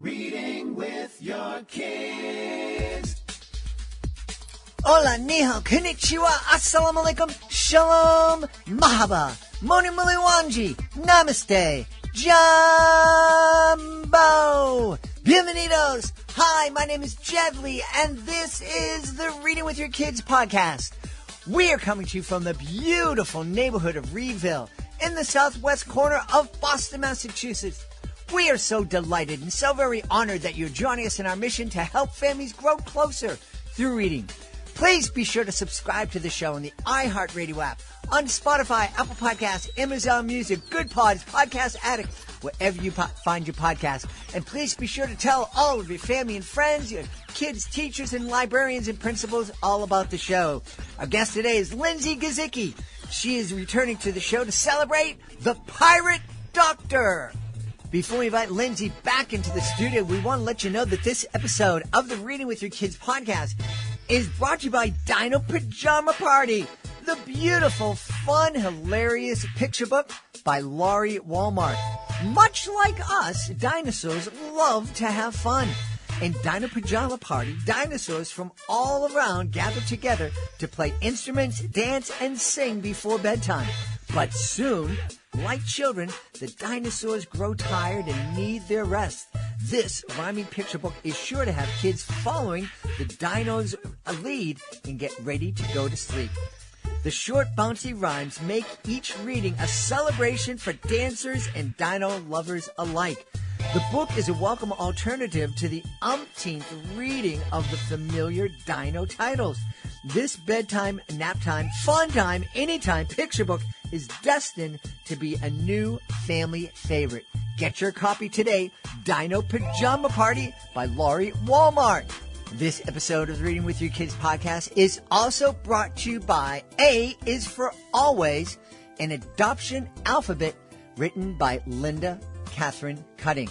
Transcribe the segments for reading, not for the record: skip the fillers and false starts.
Reading with your kids. Hola, ni hao, konnichiwa, assalamu alaikum, shalom, mahaba, moni muliwanji, namaste, jumbo, bienvenidos. Hi, my name is Jedley, and this is the Reading with Your Kids podcast. We are coming to you from the beautiful neighborhood of Reedville in the southwest corner of Boston, Massachusetts. We are so delighted and so very honored that you're joining us in our mission to help families grow closer through reading. Please be sure to subscribe to the show on the iHeartRadio app, on Spotify, Apple Podcasts, Amazon Music, Good Pods, Podcast Addict, wherever you find your podcast. And please be sure to tell all of your family and friends, your kids, teachers, and librarians and principals all about the show. Our guest today is Lindsay Gazicki. She is returning to the show to celebrate the Pirate Doctor. Before we invite Lindsay back into the studio, we want to let you know that this episode of the Reading with Your Kids podcast is brought to you by Dino Pajama Party, the beautiful, fun, hilarious picture book by Laurie Walmart. Much like us, dinosaurs love to have fun. In Dino Pajama Party, dinosaurs from all around gather together to play instruments, dance, and sing before bedtime. But soon, like children, the dinosaurs grow tired and need their rest. This rhyming picture book is sure to have kids following the dinos' lead and get ready to go to sleep. The short, bouncy rhymes make each reading a celebration for dancers and dino lovers alike. The book is a welcome alternative to the umpteenth reading of the familiar dino titles. This bedtime, nap time, fun time, anytime picture book is destined to be a new family favorite. Get your copy today, Dino Pajama Party by Laurie Walmart. This episode of the Reading with Your Kids podcast is also brought to you by A is for Always, an adoption alphabet written by Linda Catherine Cutting.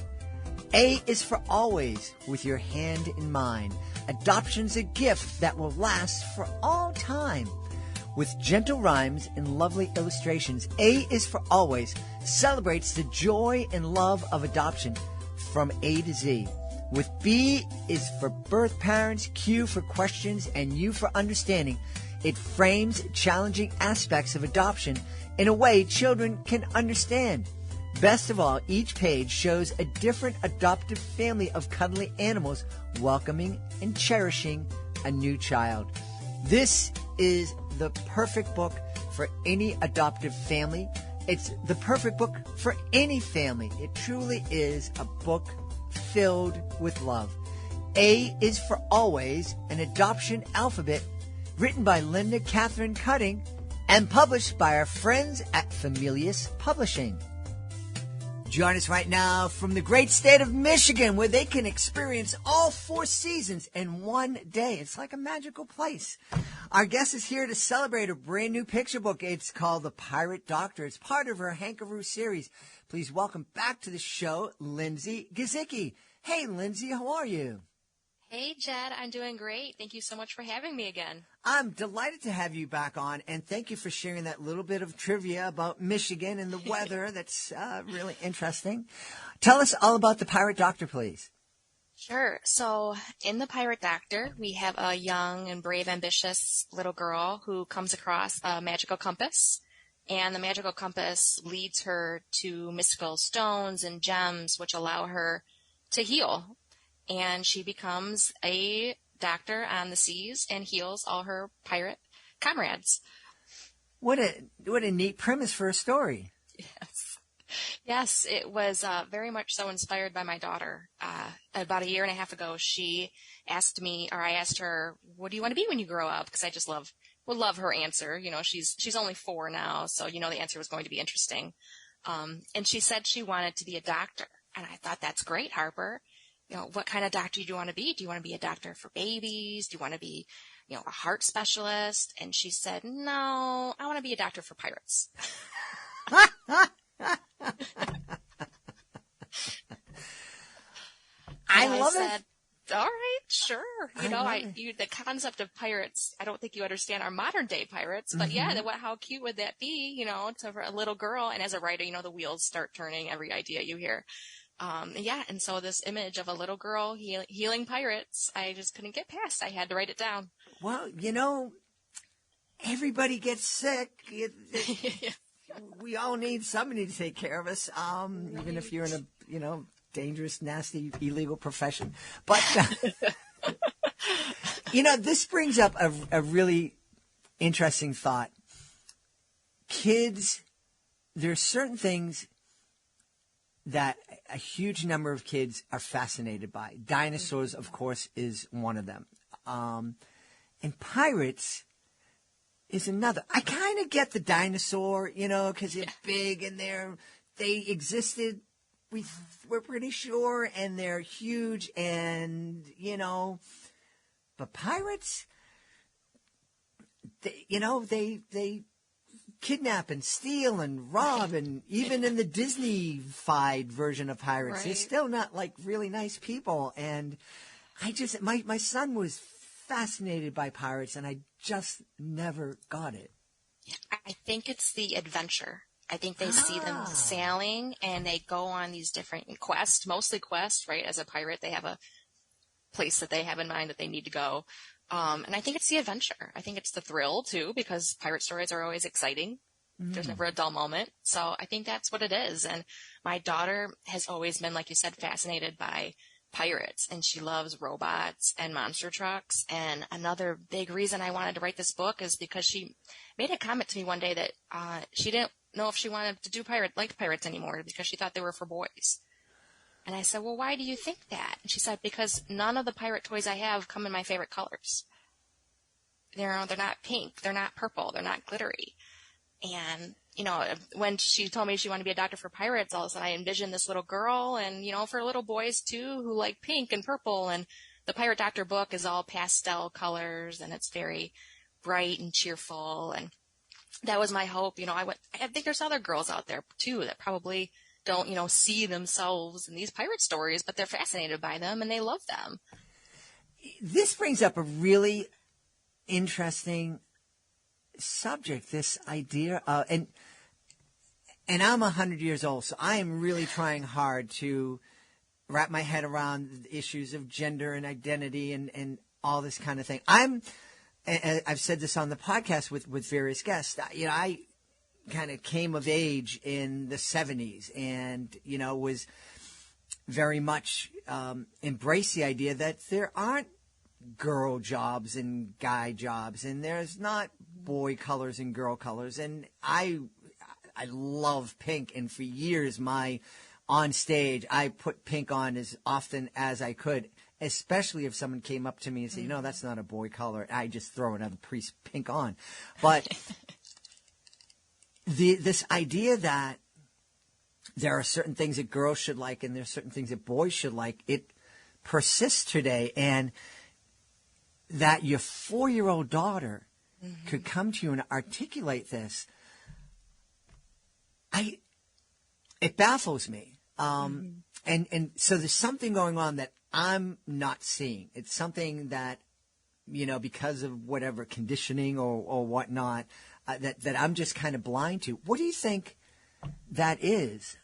A is for Always, with your hand in mind. Adoption's a gift that will last for all time. With gentle rhymes and lovely illustrations, A is for Always celebrates the joy and love of adoption from A to Z. With B is for birth parents, Q for questions, and U for understanding, it frames challenging aspects of adoption in a way children can understand. Best of all, each page shows a different adoptive family of cuddly animals welcoming and cherishing a new child. This is the perfect book for any adoptive family. It's the perfect book for any family. It truly is a book filled with love. A is for Always, an adoption alphabet written by Linda Catherine Cutting and published by our friends at Familius Publishing. Join us right now from the great state of Michigan, where they can experience all 4 seasons in one day. It's like a magical place. Our guest is here to celebrate a brand new picture book. It's called The Pirate Doctor. It's part of her Hankaroo series. Please welcome back to the show, Lindsay Gizicki. Hey, Lindsay, how are you? Hey, Jed, I'm doing great. Thank you so much for having me again. I'm delighted to have you back on, and thank you for sharing that little bit of trivia about Michigan and the weather. That's really interesting. Tell us all about the Pirate Doctor, please. Sure. So in the Pirate Doctor, we have a young and brave, ambitious little girl who comes across a magical compass, and the magical compass leads her to mystical stones and gems which allow her to heal. And she becomes a doctor on the seas and heals all her pirate comrades. What a neat premise for a story. Yes, it was very much so inspired by my daughter. About 1.5 years ago, she asked me, or I asked her, what do you want to be when you grow up? Because I just would love her answer. You know, she's only 4 now, so you know the answer was going to be interesting. And she said she wanted to be a doctor. And I thought, that's great, Harper. You know, what kind of doctor do you want to be? Do you want to be a doctor for babies? Do you want to be, you know, a heart specialist? And she said, no, I want to be a doctor for pirates. I love it. All right, sure. You know, the concept of pirates, I don't think you understand our modern day pirates, but how cute would that be, you know, for a little girl? And as a writer, you know, the wheels start turning every idea you hear. Yeah, and so this image of a little girl healing pirates, I just couldn't get past. I had to write it down. Well, everybody gets sick. We all need somebody to take care of us, even if you're in a, dangerous, nasty, illegal profession. But, this brings up a really interesting thought. Kids, there are certain things that a huge number of kids are fascinated by. Dinosaurs, of course, is one of them. And pirates is another. I kind of get the dinosaur, because they're big and they existed, we're pretty sure, and they're huge and, but pirates, they kidnap and steal and rob, and even in the Disney-fied version of pirates, they're still not like really nice people. And my son was fascinated by pirates, and I just never got it. I think it's the adventure. I think they see them sailing, and they go on these different quests, mostly quests, right? As a pirate, they have a place that they have in mind that they need to go. And I think it's the adventure. I think it's the thrill, too, because pirate stories are always exciting. There's never a dull moment. So I think that's what it is. And my daughter has always been, like you said, fascinated by pirates, and she loves robots and monster trucks. And another big reason I wanted to write this book is because she made a comment to me one day that she didn't know if she wanted to do pirates anymore because she thought they were for boys. And I said, well, why do you think that? And she said, because none of the pirate toys I have come in my favorite colors. They're not pink, they're not purple, they're not glittery. And, when she told me she wanted to be a doctor for pirates, all of a sudden I envisioned this little girl and, for little boys too who like pink and purple. And the Pirate Doctor book is all pastel colors, and it's very bright and cheerful. And that was my hope. I think there's other girls out there too that probably don't, see themselves in these pirate stories, but they're fascinated by them and they love them. This brings up a really interesting subject, this idea of, and I'm 100 years old, so I am really trying hard to wrap my head around the issues of gender and identity and all this kind of thing. I've said this on the podcast with various guests. I kind of came of age in the 70s and, was very much embraced the idea that there aren't girl jobs and guy jobs, and there's not boy colors and girl colors. And I love pink, and for years on stage I put pink on as often as I could, especially if someone came up to me and said, that's not a boy color. I just throw another piece pink on. But this idea that there are certain things that girls should like and there are certain things that boys should like, it persists today. And that your 4-year-old daughter could come to you and articulate this, it baffles me. And so there's something going on that I'm not seeing. It's something that, because of whatever conditioning or whatnot, that I'm just kind of blind to. What do you think that is?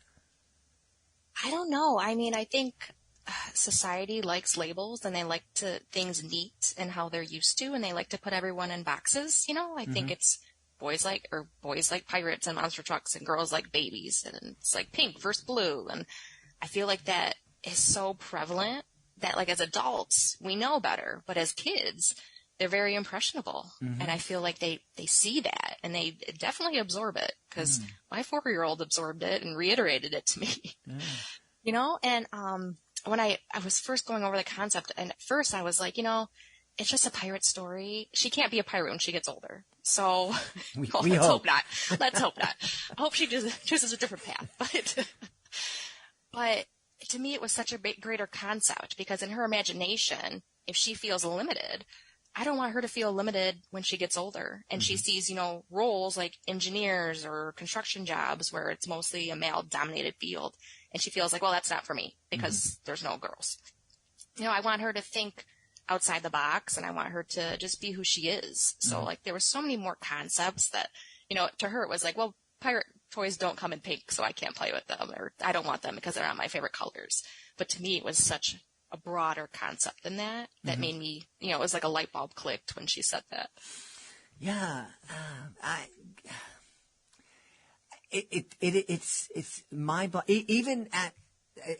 I don't know. I mean, I think society likes labels, and they like things neat and how they're used to, and they like to put everyone in boxes. I think it's boys like pirates and monster trucks, and girls like babies, and it's like pink versus blue. And I feel like that is so prevalent that, like, as adults we know better, but as kids they're very impressionable. And I feel like they see that and they definitely absorb it, because my 4-year-old absorbed it and reiterated it to me. And when I was first going over the concept, and at first I was like, it's just a pirate story. She can't be a pirate when she gets older. So let's hope not. Let's hope not. I hope she chooses a different path. But to me, it was such a greater concept, because in her imagination, if she feels limited, I don't want her to feel limited when she gets older and she sees, roles like engineers or construction jobs where it's mostly a male-dominated field. And she feels like, well, that's not for me because there's no girls. I want her to think outside the box, and I want her to just be who she is. So, like, there were so many more concepts that, to her it was like, well, toys don't come in pink, so I can't play with them, or I don't want them because they're not my favorite colors. But to me, it was such a broader concept than that made me, it was like a light bulb clicked when she said that. Yeah, it's my even at,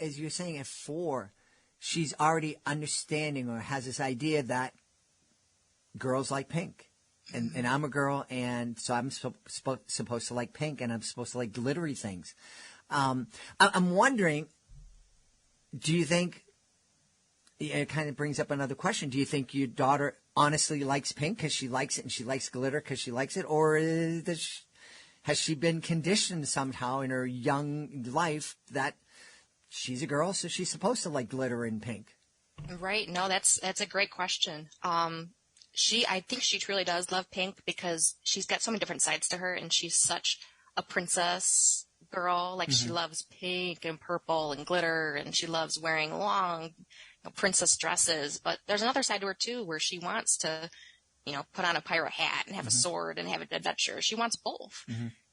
as you're saying, at 4, she's already understanding or has this idea that girls like pink, and I'm a girl, and so I'm supposed to like pink, and I'm supposed to like glittery things. I'm wondering, do you think? It kind of brings up another question. Do you think your daughter honestly likes pink because she likes it, and she likes glitter because she likes it, or has she been conditioned somehow in her young life that she's a girl, so she's supposed to like glitter and pink? Right. No, that's a great question. I think she truly does love pink because she's got so many different sides to her, and she's such a princess girl. Like she loves pink and purple and glitter, and she loves wearing long princess dresses. But there's another side to her too, where she wants to, put on a pirate hat and have a sword and have an adventure. She wants both.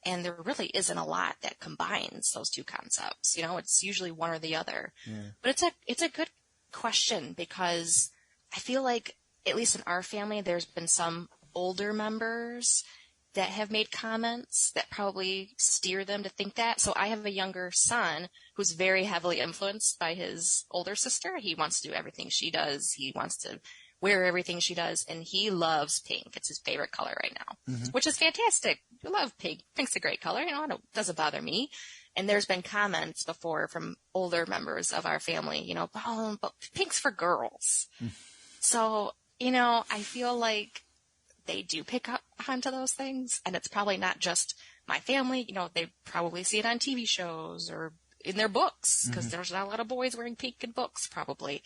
And there really isn't a lot that combines those two concepts. It's usually one or the other. Yeah. But it's a good question, because I feel like, at least in our family, there's been some older members that have made comments that probably steer them to think that. So I have a younger son who's very heavily influenced by his older sister. He wants to do everything she does. He wants to wear everything she does, and he loves pink. It's his favorite color right now, which is fantastic. I love pink. Pink's a great color. It doesn't bother me. And there's been comments before from older members of our family, oh, but pink's for girls. So, I feel like they do pick up onto those things, and it's probably not just my family. They probably see it on TV shows or in their books, because there's not a lot of boys wearing pink in books, probably.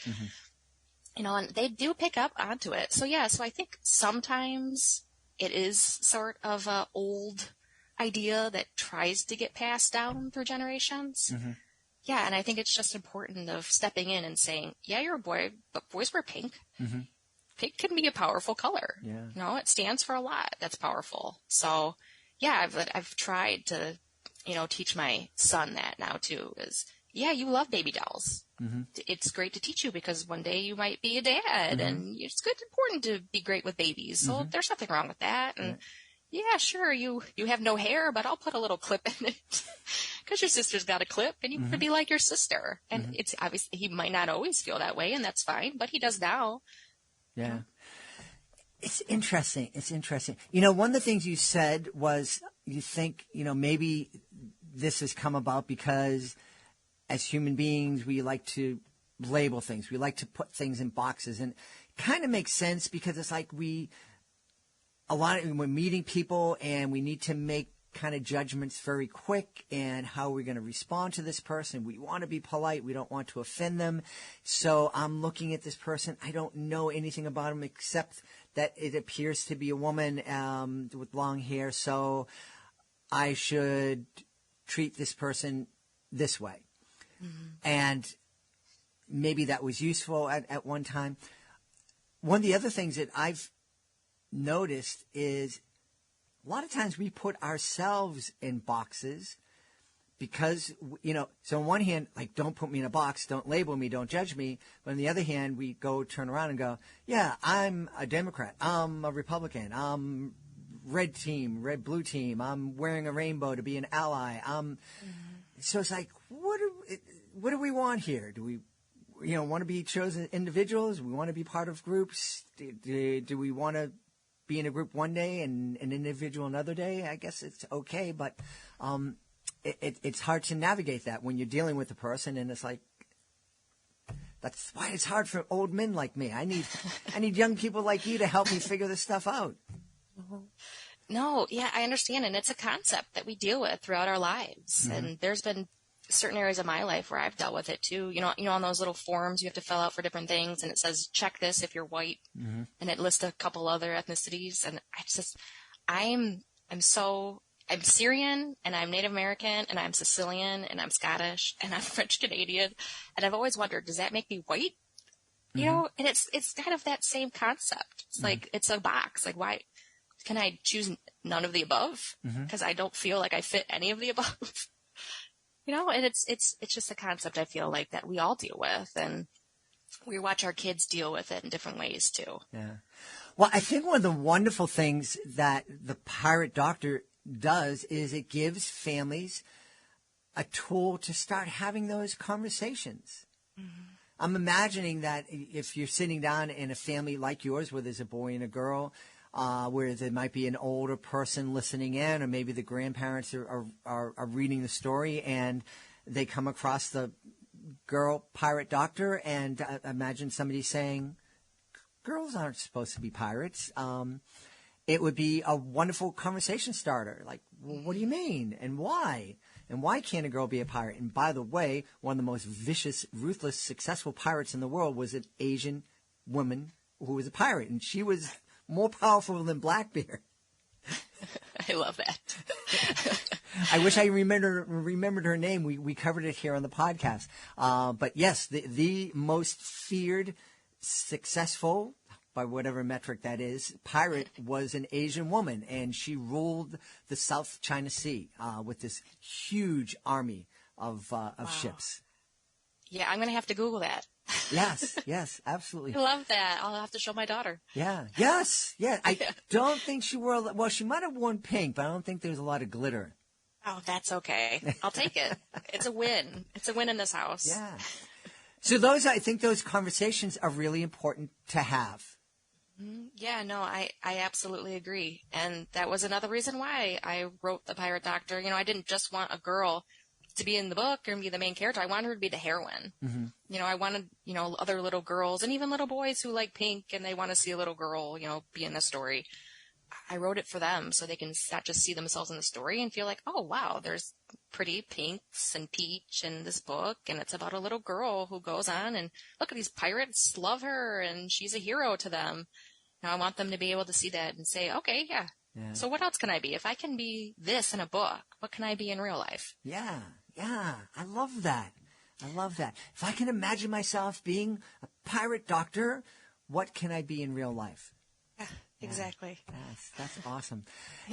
And they do pick up onto it. So I think sometimes it is sort of an old idea that tries to get passed down through generations. Yeah, and I think it's just important of stepping in and saying, yeah, you're a boy, but boys wear pink. Pink can be a powerful color. Yeah. It stands for a lot that's powerful. So, yeah, I've tried to, teach my son that now too, is, yeah, you love baby dolls. It's great to teach you, because one day you might be a dad, and it's important to be great with babies. So there's nothing wrong with that. And yeah, sure, you have no hair, but I'll put a little clip in it, because your sister's got a clip, and you could be like your sister. And it's obvious he might not always feel that way, and that's fine, but he does now. Yeah. It's interesting. One of the things you said was you think, maybe this has come about because as human beings, we like to label things. We like to put things in boxes, and it kind of makes sense, because it's like we're meeting people, and we need to make kind of judgments very quick, and how we're going to respond to this person. We want to be polite. We don't want to offend them. So I'm looking at this person. I don't know anything about them except that it appears to be a woman with long hair. So I should treat this person this way. And maybe that was useful at one time. One of the other things that I've noticed is a lot of times we put ourselves in boxes because, so on one hand, like, don't put me in a box, don't label me, don't judge me. But on the other hand, we turn around and go, yeah, I'm a Democrat, I'm a Republican, I'm red team, red blue team, I'm wearing a rainbow to be an ally. So it's like, what do we want here? Do we, want to be chosen individuals? Do we want to be part of groups? Do we want to be in a group one day and an individual another day? I guess it's okay, but it's hard to navigate that when you're dealing with a person, and it's like, that's why it's hard for old men like me. I need young people like you to help me figure this stuff out. No, yeah, I understand, and it's a concept that we deal with throughout our lives, and there's been certain areas of my life where I've dealt with it too. On those little forms you have to fill out for different things, and it says, check this if you're white, and it lists a couple other ethnicities. And I'm Syrian, and I'm Native American, and I'm Sicilian, and I'm Scottish, and I'm French Canadian. And I've always wondered, does that make me white? And it's kind of that same concept. It's like, it's a box. Like, why can I choose none of the above? Because I don't feel like I fit any of the above. And it's just a concept I feel like that we all deal with, and we watch our kids deal with it in different ways too. Yeah. Well, I think one of the wonderful things that the Pirate Doctor does is it gives families a tool to start having those conversations. I'm imagining that if you're sitting down in a family like yours where there's a boy and a girl, where there might be an older person listening in, or maybe the grandparents are reading the story and they come across the girl pirate doctor, and imagine somebody saying, girls aren't supposed to be pirates. It would be a wonderful conversation starter. Like, well, what do you mean? And why? And why can't a girl be a pirate? And by the way, one of the most vicious, ruthless, successful pirates in the world was an Asian woman who was a pirate. And she was more powerful than Blackbeard. I love that. I wish I remembered her name. We covered it here on the podcast. But yes, the most feared, successful, by whatever metric that is, pirate was an Asian woman, and she ruled the South China Sea with this huge army of ships. Yeah, I'm going to have to Google that. Yes, absolutely. I love that. I'll have to show my daughter. Yeah. I don't think she wore, well, she might have worn pink, but I don't think there was a lot of glitter. Oh, that's okay. I'll take it. It's a win. It's a win in this house. Yeah. So I think those conversations are really important to have. Yeah, no, I absolutely agree. And that was another reason why I wrote The Pirate Doctor. I didn't just want a girl to be in the book or be the main character. I wanted her to be the heroine. I wanted, other little girls and even little boys who like pink and they want to see a little girl, be in the story. I wrote it for them so they can not just see themselves in the story and feel like, oh, wow, there's pretty pinks and peach in this book. And it's about a little girl who goes on and look at these pirates love her and she's a hero to them. Now I want them to be able to see that and say, okay, yeah. So what else can I be? If I can be this in a book, what can I be in real life? Yeah. I love that. If I can imagine myself being a pirate doctor, what can I be in real life? Yeah, exactly. That's awesome.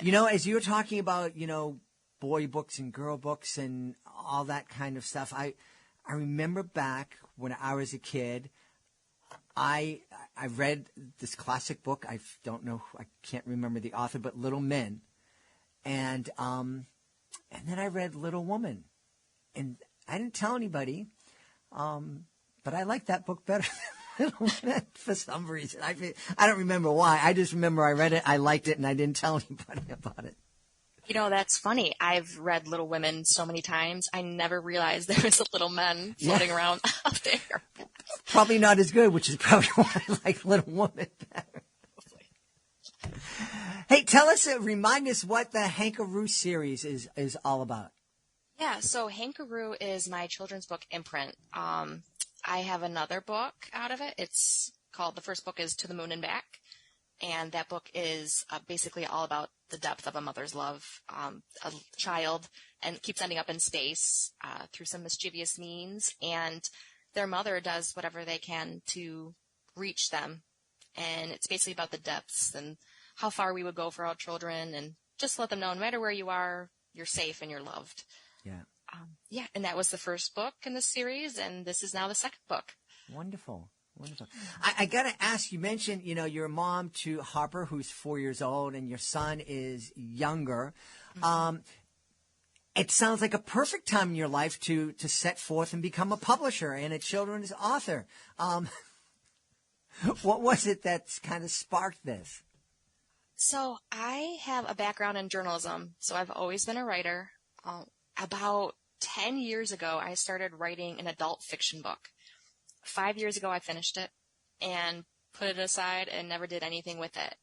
As you were talking about, boy books and girl books and all that kind of stuff, I remember back when I was a kid, I read this classic book. I can't remember the author, but Little Men. And then I read Little Woman. And I didn't tell anybody, but I liked that book better than Little Men for some reason. I don't remember why. I just remember I read it, I liked it, and I didn't tell anybody about it. That's funny. I've read Little Women so many times. I never realized there was a Little Men floating around out there. Probably not as good, which is probably why I like Little Woman better. Hey, remind us what the Hankaroo series is all about. Yeah, so Hankaroo is my children's book imprint. I have another book out of it. It's called, the first book is To the Moon and Back. And that book is basically all about the depth of a mother's love. A child and keeps ending up in space through some mischievous means. And their mother does whatever they can to reach them. And it's basically about the depths and how far we would go for our children, and just let them know no matter where you are, you're safe and you're loved. Yeah. And that was the first book in the series, and this is now the second book. Wonderful. I got to ask, you mentioned, you're a mom to Harper, who's 4 years old, and your son is younger. It sounds like a perfect time in your life to set forth and become a publisher and a children's author. What was it that's kind of sparked this? So I have a background in journalism, so I've always been a writer. About 10 years ago, I started writing an adult fiction book. 5 years ago, I finished it and put it aside and never did anything with it.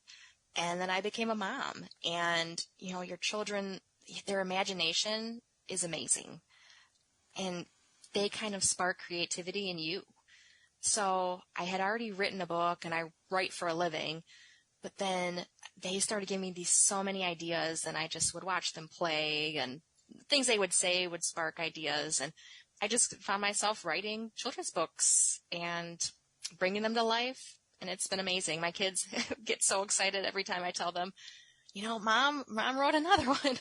And then I became a mom. And, your children, their imagination is amazing. And they kind of spark creativity in you. So I had already written a book, and I write for a living. But then they started giving me so many ideas, and I just would watch them play, and things they would say would spark ideas. And I just found myself writing children's books and bringing them to life, and it's been amazing. My kids get so excited every time I tell them, Mom wrote another one.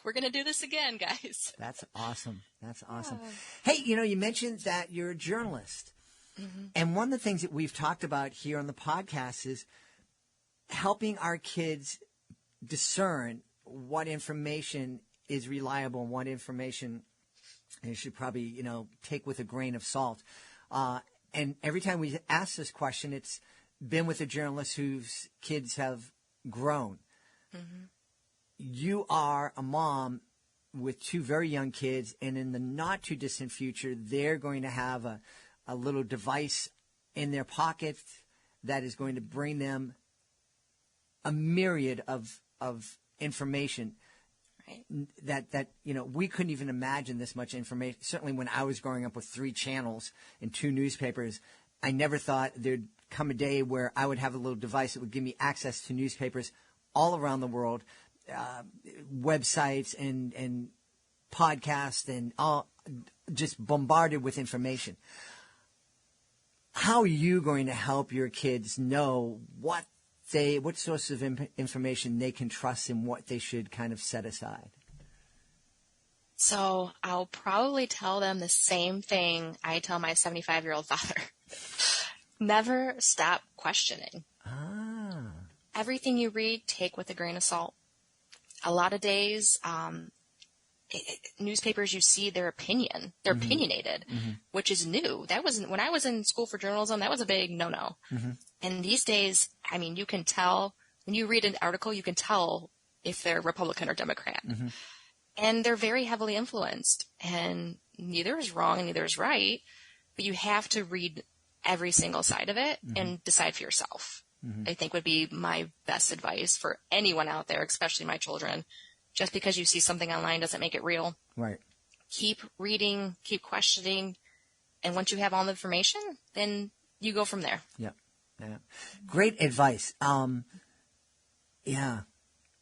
We're going to do this again, guys. That's awesome. That's awesome. Hey, you mentioned that you're a journalist. Mm-hmm. And one of the things that we've talked about here on the podcast is helping our kids discern what information is reliable and what information you should probably, take with a grain of salt. And every time we ask this question, it's been with a journalist whose kids have grown. Mm-hmm. You are a mom with two very young kids, and in the not too distant future, they're going to have a little device in their pocket that is going to bring them a myriad of information. Right. That we couldn't even imagine this much information. Certainly when I was growing up with 3 channels and 2 newspapers, I never thought there'd come a day where I would have a little device that would give me access to newspapers all around the world, websites and podcasts and all, just bombarded with information. How are you going to help your kids know what sources of information they can trust and what they should kind of set aside? So I'll probably tell them the same thing I tell my 75-year-old father. Never stop questioning. Everything you read, take with a grain of salt. A lot of days, newspapers, you see their opinion. They're mm-hmm. opinionated, mm-hmm. which is new. That wasn't when I was in school for journalism. That was a big no-no. Mm-hmm. And these days, you can tell when you read an article, you can tell if they're Republican or Democrat. Mm-hmm. And they're very heavily influenced. And neither is wrong and neither is right. But you have to read every single side of it mm-hmm. and decide for yourself. Mm-hmm. I think would be my best advice for anyone out there, especially my children. Just because you see something online doesn't make it real. Right. Keep reading, keep questioning, and once you have all the information, then you go from there. Yeah. Yeah. Great advice. Yeah.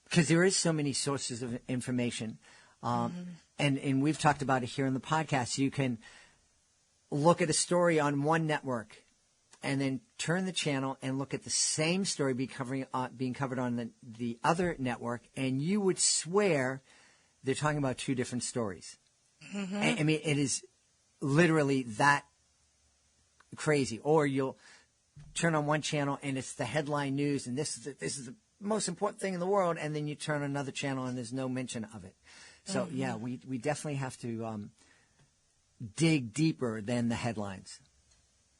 Because there is so many sources of information. Mm-hmm. And we've talked about it here in the podcast. You can look at a story on one network and then turn the channel and look at the same story being covered on the other network, and you would swear they're talking about 2 different stories. Mm-hmm. I mean, it is literally that crazy. Or you'll turn on one channel and it's the headline news, and this is the most important thing in the world, and then you turn on another channel and there's no mention of it. So, mm-hmm. yeah, we definitely have to dig deeper than the headlines.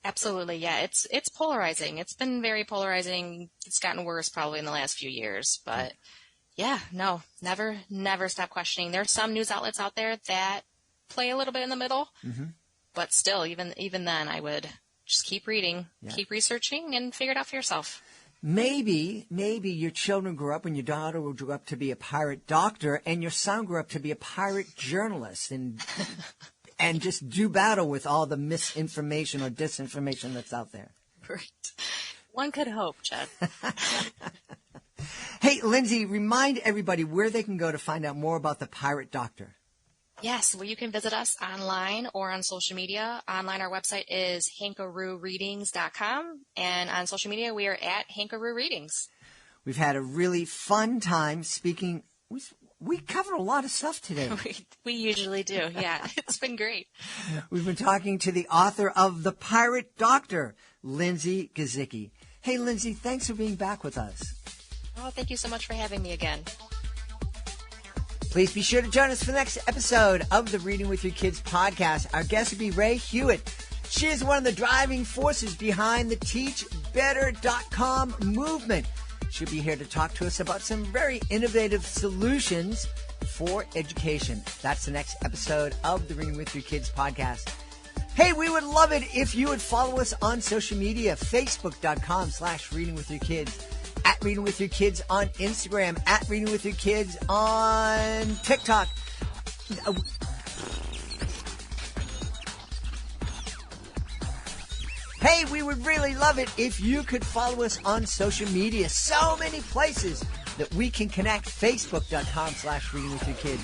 Absolutely, yeah. It's polarizing. It's been very polarizing. It's gotten worse probably in the last few years. But, yeah, no, never stop questioning. There are some news outlets out there that play a little bit in the middle. Mm-hmm. But still, even then, I would just keep reading, keep researching, and figure it out for yourself. Maybe your children grew up and your daughter grew up to be a pirate doctor and your son grew up to be a pirate journalist and just do battle with all the misinformation or disinformation that's out there. Right. One could hope, Chad. Hey, Lindsay, remind everybody where they can go to find out more about the Pirate Doctor. Yes, well, you can visit us online or on social media. Online, our website is hankarooreadings.com, and on social media, we are at Hankaroo Readings. We've had a really fun time speaking. We covered a lot of stuff today. We usually do, yeah. It's been great. We've been talking to the author of The Pirate Doctor, Lindsay Gizicki. Hey, Lindsay, thanks for being back with us. Oh, thank you so much for having me again. Please be sure to join us for the next episode of the Reading with Your Kids podcast. Our guest will be Ray Hewitt. She is one of the driving forces behind the TeachBetter.com movement. She'll be here to talk to us about some very innovative solutions for education. That's the next episode of the Reading with Your Kids podcast. Hey, we would love it if you would follow us on social media, Facebook.com/readingwithyourkids. At Reading With Your Kids on Instagram, at Reading With Your Kids on TikTok. Hey, we would really love it if you could follow us on social media. So many places that we can connect. Facebook.com/readingwithyourkids.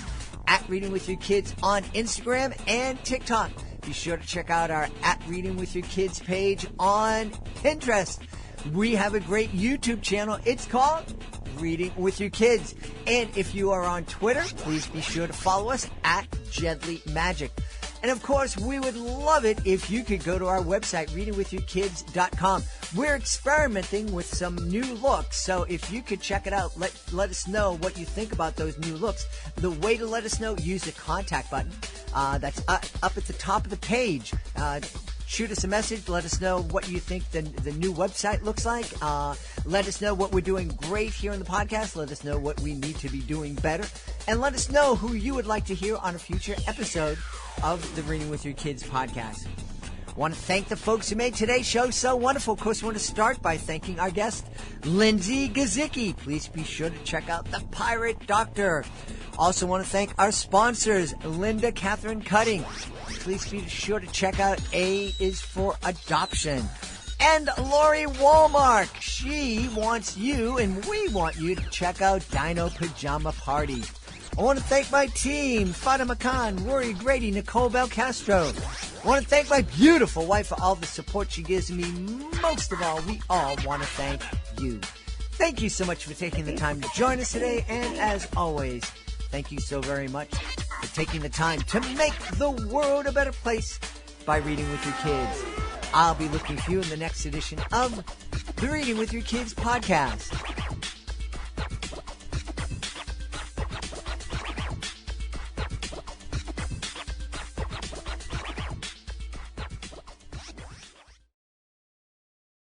At Reading With Your Kids on Instagram and TikTok. Be sure to check out our At Reading With Your Kids page on Pinterest. we have a great YouTube channel. It's called Reading with Your Kids. And if you are on Twitter, please be sure to follow us at Jedley Magic. And of course, we would love it if you could go to our website, readingwithyourkids.com. We're experimenting with some new looks, so if you could check it out, let us know what you think about those new looks. The way to let us know, use the contact button. That's up at the top of the page. Shoot us a message. Let us know what you think the new website looks like. Let us know what we're doing great here in the podcast. Let us know what we need to be doing better. And let us know who you would like to hear on a future episode of the Reading with Your Kids podcast. I want to thank the folks who made today's show so wonderful. Of course, I want to start by thanking our guest, Lindsay Gazicki. Please be sure to check out The Pirate Doctor. Also want to thank our sponsors, Linda Catherine Cutting. Please be sure to check out A is for Adoption. And Lori Walmark. She wants you, and we want you to check out Dino Pajama Party. I want to thank my team, Fatima Khan, Rory Grady, Nicole Belcastro. I want to thank my beautiful wife for all the support she gives me. Most of all, we all want to thank you. Thank you so much for taking the time to join us today. And as always, thank you so very much for taking the time to make the world a better place by reading with your kids. I'll be looking for you in the next edition of the Reading with Your Kids podcast.